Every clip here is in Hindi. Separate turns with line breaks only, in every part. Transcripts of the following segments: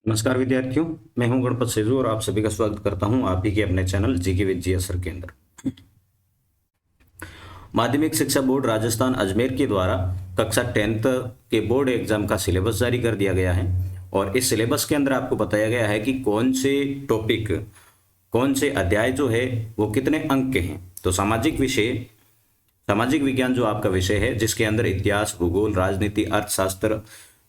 नमस्कार विद्यार्थियों, मैं हूं गणपत सेजू और आप सभी का स्वागत करता हूं आप ही के अपने channel GK with G sir के अंदर। माध्यमिक शिक्षा बोर्ड राजस्थान अजमेर के द्वारा कक्षा 10th के बोर्ड एग्जाम का सिलेबस जारी कर दिया गया है और इस सिलेबस के अंदर आपको बताया गया है कि कौन से टॉपिक, कौन से अध्याय जो है वो कितने अंक के हैं। तो सामाजिक विज्ञान जो आपका विषय है, जिसके अंदर इतिहास, भूगोल, राजनीति, अर्थशास्त्र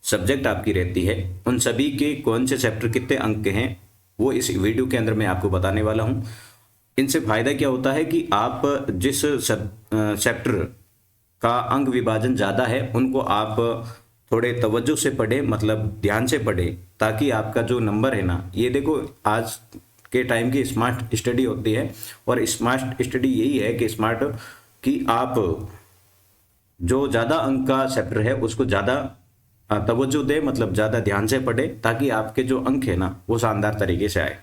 सब्जेक्ट आपकी रहती है, उन सभी के कौन से चैप्टर कितने अंक के हैं वो इस वीडियो के अंदर मैं आपको बताने वाला हूं। इनसे फायदा क्या होता है कि आप जिस चैप्टर का अंक विभाजन ज़्यादा है उनको आप थोड़े तवज्जो से पढ़े, मतलब ध्यान से पढ़े, ताकि आपका जो नंबर है ना, ये देखो आज के टाइम की स्मार्ट स्टडी होती है और स्मार्ट स्टडी यही है कि स्मार्ट कि आप जो ज़्यादा अंक का चैप्टर है उसको ज़्यादा तवज्जो दे, मतलब ज़्यादा ध्यान से पढ़े, ताकि आपके जो अंक है ना वो शानदार तरीके से आए।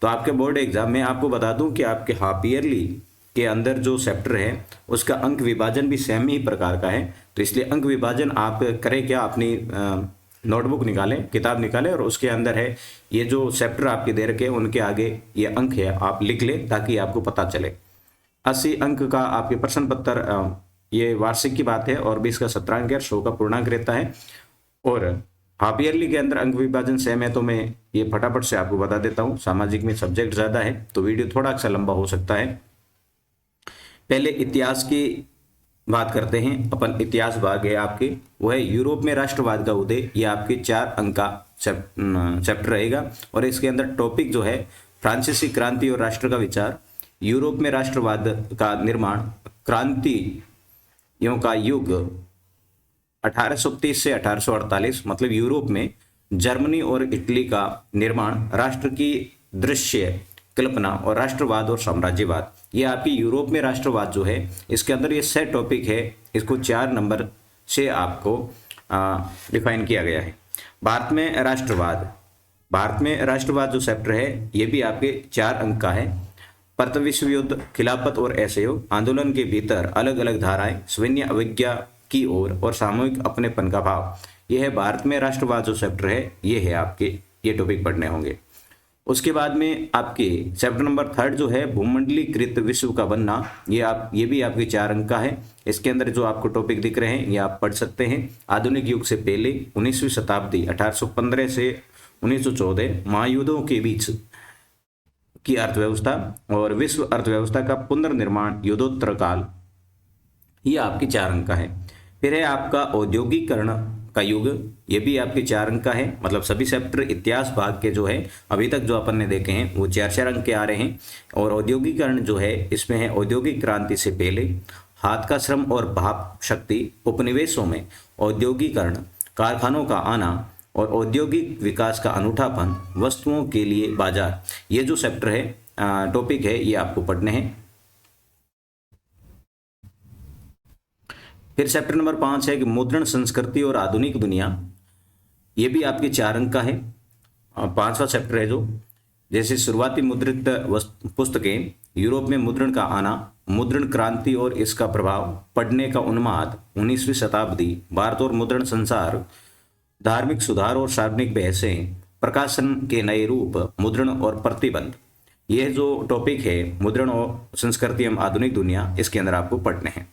तो आपके बोर्ड एग्जाम में आपको बता दूं कि आपके हाफ ईयरली के अंदर जो चैप्टर है उसका अंक विभाजन भी सेम ही प्रकार का है। तो इसलिए अंक विभाजन आप करें क्या, अपनी नोटबुक निकालें, किताब निकालें और उसके अंदर है ये जो चैप्टर आपके दे रखे हैं उनके आगे ये अंक है आप लिख लें, ताकि आपको पता चले। 80 अंक का आपके प्रश्न पत्र, ये वार्षिक की बात है, और 20 का सत्रांक है, 100 का पूर्णांक रहता है। और हाफ ईयरली के अंदर अंक विभाजन सेम है, तो मैं ये फटाफट से आपको बता देता हूँ। सामाजिक में सब्जेक्ट ज़्यादा है तो वीडियो थोड़ा सा लंबा हो सकता है। पहले इतिहास की बात करते हैं अपन। इतिहास भाग है आपके, वो है यूरोप में राष्ट्रवाद का उदय। ये आपके 4 अंक का चैप्टर रहेगा और इसके अंदर टॉपिक जो है फ्रांसीसी क्रांति और राष्ट्र का विचार, यूरोप में राष्ट्रवाद का निर्माण, क्रांतियों का युग 1830 से 1848, मतलब यूरोप में जर्मनी और इटली का निर्माण, राष्ट्र की दृश्य कल्पना और राष्ट्रवाद और साम्राज्यवाद। ये आपकी यूरोप में राष्ट्रवाद जो है इसके अंदर ये सेट टॉपिक है, इसको 4 नंबर से आपको डिफाइन किया गया है। भारत में राष्ट्रवाद जो चैप्टर है ये भी आपके 4 अंक का है। प्रथम विश्व युद्ध, खिलाफत और असहयोग, आंदोलन के भीतर अलग अलग धाराएं, सैन्य अवज्ञा की ओर और सामूहिक अपनेपन का भाव। यह है भारत में राष्ट्रवाद जो चैप्टर है, ये है आपके, ये टॉपिक पढ़ने होंगे। उसके बाद में आपके चैप्टर नंबर 3 जो है भूमंडलीकृत विश्व का बनना, ये भी आपके 4 अंक का है। इसके अंदर जो आपको टॉपिक दिख रहे हैं ये आप पढ़ सकते हैं। आधुनिक युग से पहले 19वीं शताब्दी 1815 से 1914, महायुद्धों के बीच की अर्थव्यवस्था और विश्व अर्थव्यवस्था का पुनर्निर्माण, युद्धोत्तर काल, ये आपके 4 अंक का है। फिर है आपका औद्योगिकरण का युग, ये भी आपके 4 अंक का है। मतलब सभी चैप्टर इतिहास भाग के जो है अभी तक जो अपन ने देखे हैं वो 4-4 अंक के आ रहे हैं। और औद्योगिकरण जो है इसमें है औद्योगिक क्रांति से पहले, हाथ का श्रम और भाप शक्ति, उपनिवेशों में औद्योगिकरण, कारखानों का आना और औद्योगिक विकास का अनूठापन, वस्तुओं के लिए बाजार। ये जो चैप्टर है, टॉपिक है, ये आपको पढ़ने हैं। फिर चैप्टर नंबर 5 है कि मुद्रण संस्कृति और आधुनिक दुनिया। ये भी आपके 4 अंक का है, 5वां चैप्टर है जो। जैसे शुरुआती मुद्रित पुस्तकें, यूरोप में मुद्रण का आना, मुद्रण क्रांति और इसका प्रभाव, पढ़ने का उन्माद, 19वीं शताब्दी, भारत और मुद्रण संसार, धार्मिक सुधार और सार्वजनिक बहसें, प्रकाशन के नए रूप, मुद्रण और प्रतिबंध। यह जो टॉपिक है मुद्रण और संस्कृति एवं आधुनिक दुनिया, इसके अंदर आपको पढ़ने हैं।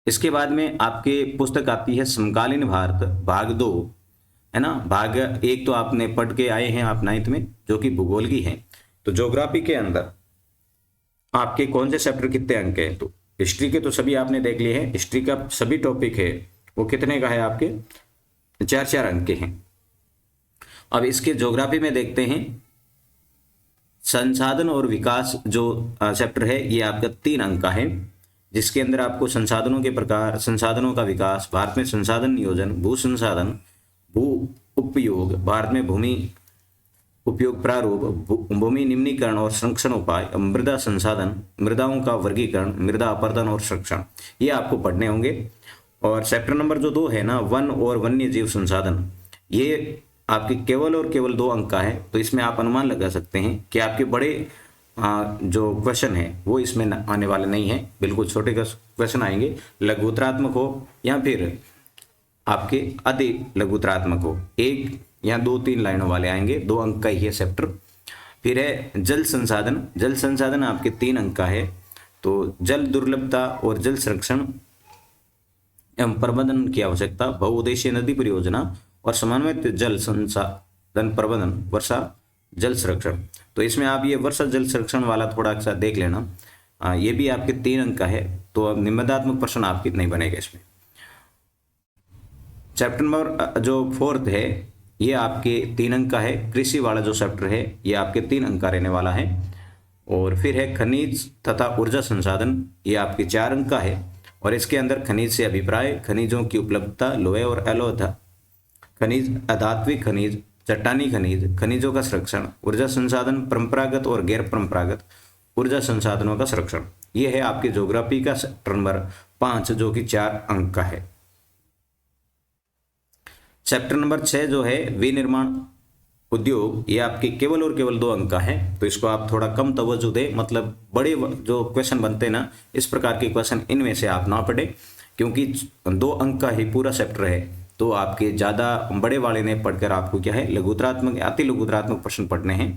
इसके बाद में आपके पुस्तक आती है समकालीन भारत, भाग 2, है ना। भाग 1 तो आपने पढ़ के आए हैं आप 9th में, जो कि भूगोल की है। तो ज्योग्राफी के अंदर आपके कौन से चैप्टर कितने अंक हैं, तो हिस्ट्री के तो सभी आपने देख लिए हैं। हिस्ट्री का सभी टॉपिक है वो कितने का है, आपके 4-4 अंक के हैं। अब इसके ज्योग्राफी में देखते हैं, संसाधन और विकास जो चैप्टर है ये आपका 3 अंक का है, जिसके अंदर आपको संसाधनों के प्रकार, संसाधनों का विकास, भारत में संसाधन नियोजन, भू संसाधन, भू उपयोग, भारत में भूमि उपयोग प्रारूप, भूमि निम्नीकरण और संरक्षण उपाय, मृदा संसाधन, मृदाओं का वर्गीकरण, मृदा अपर्दन और संरक्षण, ये आपको पढ़ने होंगे। और चैप्टर नंबर जो 2 है ना, वन और वन्य जीव संसाधन, ये आपके केवल और केवल 2 अंक का है। तो इसमें आप अनुमान लगा सकते हैं कि आपके बड़े जो क्वेश्चन है वो इसमें आने वाले नहीं है, बिल्कुल छोटे क्वेश्चन आएंगे, लघुत्तरात्मक हो या फिर आपके अति लघुतरात्मक हो, एक या दो तीन लाइनों वाले आएंगे, 2 अंक का ही है चैप्टर। फिर है जल संसाधन, जल संसाधन आपके 3 अंक का है। तो जल दुर्लभता और जल संरक्षण एवं प्रबंधन की आवश्यकता, बहुउद्देशीय नदी परियोजना और समन्वित जल संसाधन प्रबंधन, वर्षा जल संरक्षण। तो इसमें आप ये वर्षा जल संरक्षण वाला थोड़ा सा देख लेना, ये भी आपके 3 अंक का है, तो अब निबंधात्मक प्रश्न आपकी नहीं बनेगा इसमें। चैप्टर नंबर जो 4th है ये आपके 3 अंक का है। कृषि वाला जो चैप्टर है ये आपके 3 अंक का रहने वाला है। और फिर है खनिज तथा ऊर्जा संसाधन, ये आपके 4 अंक का है। और इसके अंदर खनिज से अभिप्राय, खनिजों की उपलब्धता, लोहे और एलोथ खनिज, अधात्विक खनिज, चट्टानी खनिज, खनिजों का संरक्षण, ऊर्जा संसाधन, परंपरागत और गैर परंपरागत ऊर्जा संसाधनों का संरक्षण। ये है आपके ज्योग्राफी का चैप्टर नंबर 5 जो कि 4 अंक का है। चैप्टर नंबर 6 जो है विनिर्माण उद्योग, ये आपके केवल और केवल 2 अंक का है। तो इसको आप थोड़ा कम तवज्जो दें, मतलब बड़े जो क्वेश्चन बनते हैं ना, इस प्रकार के क्वेश्चन इनमें से आप ना पढ़े, क्योंकि 2 अंक का ही पूरा चैप्टर है। तो आपके ज़्यादा बड़े वाले ने पढ़कर आपको क्या है लघुतरात्मक, अति लघुतरात्मक प्रश्न पढ़ने हैं।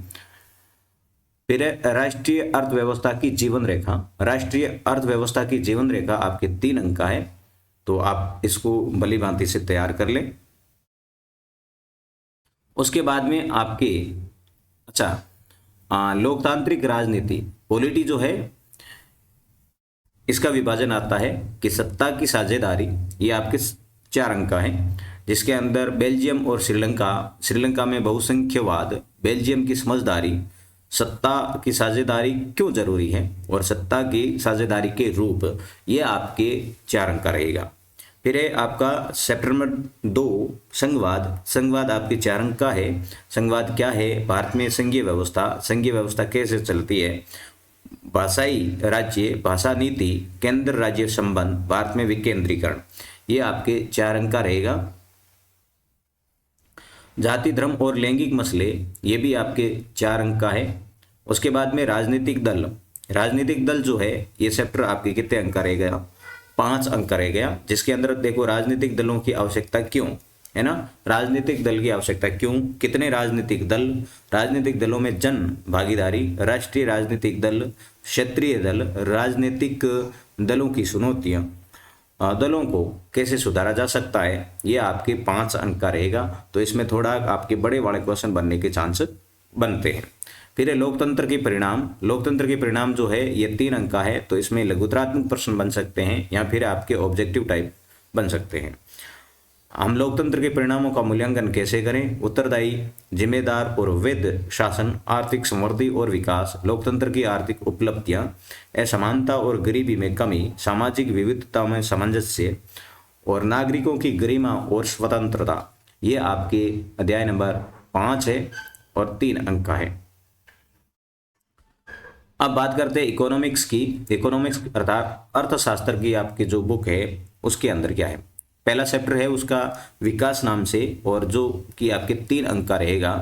फिर राष्ट्रीय अर्थव्यवस्था की जीवन रेखा, राष्ट्रीय अर्थव्यवस्था की जीवन रेखा आपके 3 अंक का है। तो आप इसको भली भांति से तैयार कर लें। उसके बाद में आपके लोकतांत्रिक राजनीति, पॉलिटी जो है इसका विभाजन आता है कि सत्ता की साझेदारी, ये आपके 4 अंक का है, जिसके अंदर बेल्जियम और श्रीलंका, श्रीलंका में बहुसंख्यवाद, बेल्जियम की समझदारी, सत्ता की साझेदारी क्यों जरूरी है और सत्ता की साझेदारी के रूप, ये आपके 4 अंक का रहेगा। फिर है आपका चैप्टर नंबर 2 संघवाद, संघवाद आपके 4 अंक का है। संघवाद क्या है, भारत में संघीय व्यवस्था, संघीय व्यवस्था कैसे चलती है, भाषाई राज्य, भाषा नीति, केंद्र राज्य संबंध, भारत में विकेंद्रीकरण, ये आपके 4 अंक का रहेगा। जाति, धर्म और लैंगिक मसले, ये भी आपके 4 अंक का है। उसके बाद में राजनीतिक दल, राजनीतिक दल जो है ये चैप्टर आपके कितने अंक का रह गया, 5 अंक का रह गया, जिसके अंदर देखो राजनीतिक दलों की आवश्यकता क्यों है ना, राजनीतिक दल की आवश्यकता क्यों, कितने राजनीतिक दल, राजनीतिक दलों में जन भागीदारी, राष्ट्रीय राजनीतिक दल, क्षेत्रीय दल, राजनीतिक दलों की चुनौतियां, दलों को कैसे सुधारा जा सकता है, ये आपके 5 अंक का रहेगा। तो इसमें थोड़ा आपके बड़े वाले क्वेश्चन बनने के चांस बनते हैं। फिर है लोकतंत्र के परिणाम, लोकतंत्र के परिणाम जो है ये 3 अंक का है। तो इसमें लघुतरात्मक प्रश्न बन सकते हैं या फिर आपके ऑब्जेक्टिव टाइप बन सकते हैं। हम लोकतंत्र के परिणामों का मूल्यांकन कैसे करें, उत्तरदायी, जिम्मेदार और वैध शासन, आर्थिक समृद्धि और विकास, लोकतंत्र की आर्थिक उपलब्धियां, असमानता और गरीबी में कमी, सामाजिक विविधता में सामंजस्य और नागरिकों की गरिमा और स्वतंत्रता, ये आपके अध्याय नंबर 5 है और 3 अंक का है। अब बात करते हैं इकोनॉमिक्स की। इकोनॉमिक्स अर्थात अर्थशास्त्र की आपकी जो बुक है उसके अंदर क्या है, पहला चैप्टर है उसका विकास नाम से, और जो कि आपके 3 अंक का रहेगा।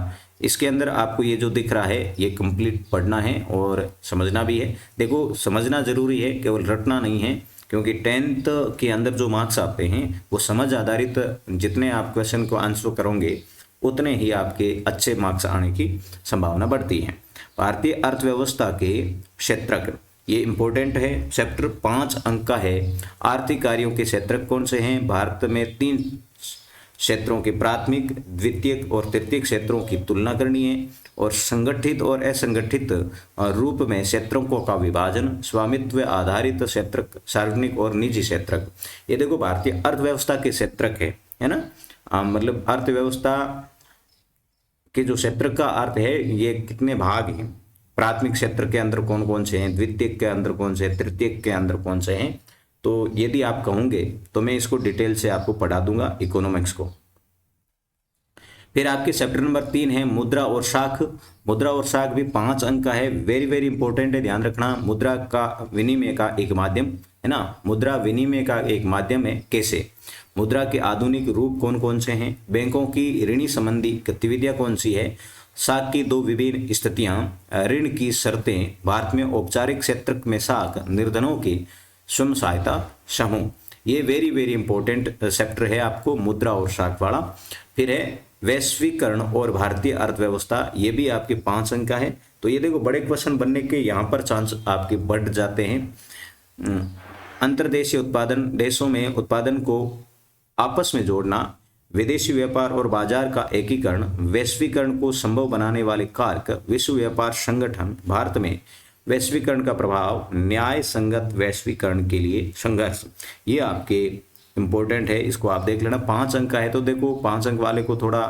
इसके अंदर आपको ये जो दिख रहा है ये कंप्लीट पढ़ना है और समझना भी है। देखो समझना जरूरी है, केवल रटना नहीं है, क्योंकि 10th के अंदर जो मार्क्स आते हैं वो समझ आधारित, जितने आप क्वेश्चन को आंसर करोगे उतने ही आपके अच्छे मार्क्स आने की संभावना बढ़ती है। भारतीय अर्थव्यवस्था के क्षेत्रक, ये इंपॉर्टेंट है, चैप्टर 5 अंक का है। आर्थिक कार्यों के क्षेत्रक कौन से हैं, भारत में 3 क्षेत्रों के प्राथमिक, द्वितीयक और तृतीयक क्षेत्रों की तुलना करनी है, और संगठित और असंगठित रूप में क्षेत्रों का विभाजन, स्वामित्व आधारित क्षेत्रक, सार्वजनिक और निजी क्षेत्रक। ये देखो भारतीय अर्थव्यवस्था के क्षेत्रक है ना, मतलब अर्थव्यवस्था के जो क्षेत्र का अर्थ है ये कितने भाग हैं, प्राथमिक क्षेत्र के अंदर कौन कौन से हैं, द्वितीयक के अंदर कौन से हैं, तृतीयक के अंदर कौन से हैं। तो यदि आप कहोगे तो मैं इसको डिटेल से आपको पढ़ा दूंगा इकोनॉमिक्स को। फिर आपके चैप्टर नंबर 3 है मुद्रा और शाख। मुद्रा और शाख भी 5 अंक का है, वेरी वेरी इंपॉर्टेंट है, ध्यान रखना। मुद्रा का विनिमय का एक माध्यम है ना, मुद्रा विनिमय का एक माध्यम है। कैसे, मुद्रा के आधुनिक रूप कौन कौन से हैं, बैंकों की ऋणी संबंधी गतिविधियां कौन सी है, शाख की 2 विभिन्न स्थितियां, ऋण की शर्तें, भारत में औपचारिक क्षेत्र में शाख, निर्धनों की स्वयं सहायता समूह, ये वेरी वेरी इंपॉर्टेंट चैप्टर है आपको, मुद्रा और शाख वाला। फिर है वैश्वीकरण और भारतीय अर्थव्यवस्था, ये भी आपके 5 अंक का है। तो ये देखो बड़े क्वेश्चन बनने के यहाँ पर चांस आपके बढ़ जाते हैं। अंतर्देशीय उत्पादन, देशों में उत्पादन को आपस में जोड़ना, विदेशी व्यापार और बाजार का एकीकरण, वैश्वीकरण को संभव बनाने वाले कारक, विश्व व्यापार संगठन, भारत में वैश्वीकरण का प्रभाव, न्याय संगत वैश्वीकरण के लिए संघर्ष, ये आपके इंपॉर्टेंट है, इसको आप देख लेना। 5 अंक का है, तो देखो 5 अंक वाले को थोड़ा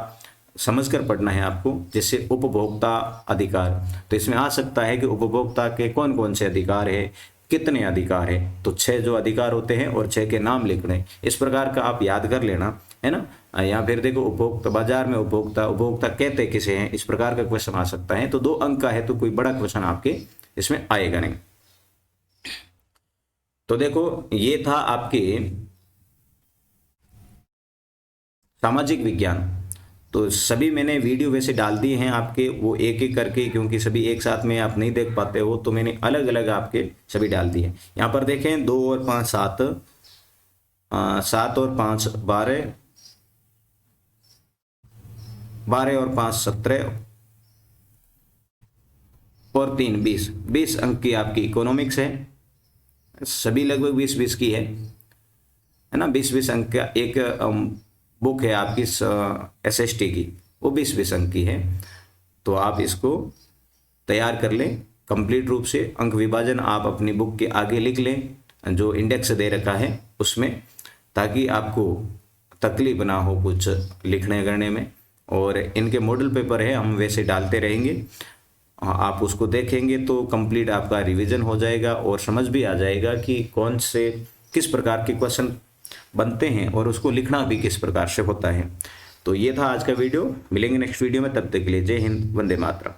समझकर पढ़ना है आपको। जैसे उपभोक्ता अधिकार, तो इसमें आ सकता है कि उपभोक्ता के कौन कौन से अधिकार है, कितने अधिकार है, तो 6 जो अधिकार होते हैं और 6 के नाम लिखने, इस प्रकार का आप याद कर लेना, है ना। या फिर देखो उपभोक्ता, बाजार में उपभोक्ता, उपभोक्ता कहते किसे हैं, इस प्रकार का क्वेश्चन आ सकता है। तो 2 अंक का है, तो कोई बड़ा क्वेश्चन आपके इसमें आएगा नहीं। तो देखो ये था आपके सामाजिक विज्ञान। तो सभी मैंने वीडियो वैसे डाल दिए हैं आपके, वो एक एक करके, क्योंकि सभी एक साथ में आप नहीं देख पाते हो, तो मैंने अलग अलग आपके सभी डाल दिए। यहाँ पर देखें 2 और 5 7, 7 और 5 12, 12 और 5 17 और 3 20, 20 अंक की आपकी इकोनॉमिक्स है। सभी लगभग 20-20 की है ना। 20-20 अंक का एक बुक है आपकी SST की, वो 20-20 अंक की है। तो आप इसको तैयार कर लें कंप्लीट रूप से। अंक विभाजन आप अपनी बुक के आगे लिख लें, जो इंडेक्स दे रखा है उसमें, ताकि आपको तकलीफ ना हो कुछ लिखने करने में। और इनके मॉडल पेपर है, हम वैसे डालते रहेंगे, आप उसको देखेंगे तो कंप्लीट आपका रिवीजन हो जाएगा और समझ भी आ जाएगा कि कौन से किस प्रकार के क्वेश्चन बनते हैं और उसको लिखना भी किस प्रकार से होता है। तो ये था आज का वीडियो, मिलेंगे नेक्स्ट वीडियो में, तब तक के लिए जय हिंद, वंदे मातरम।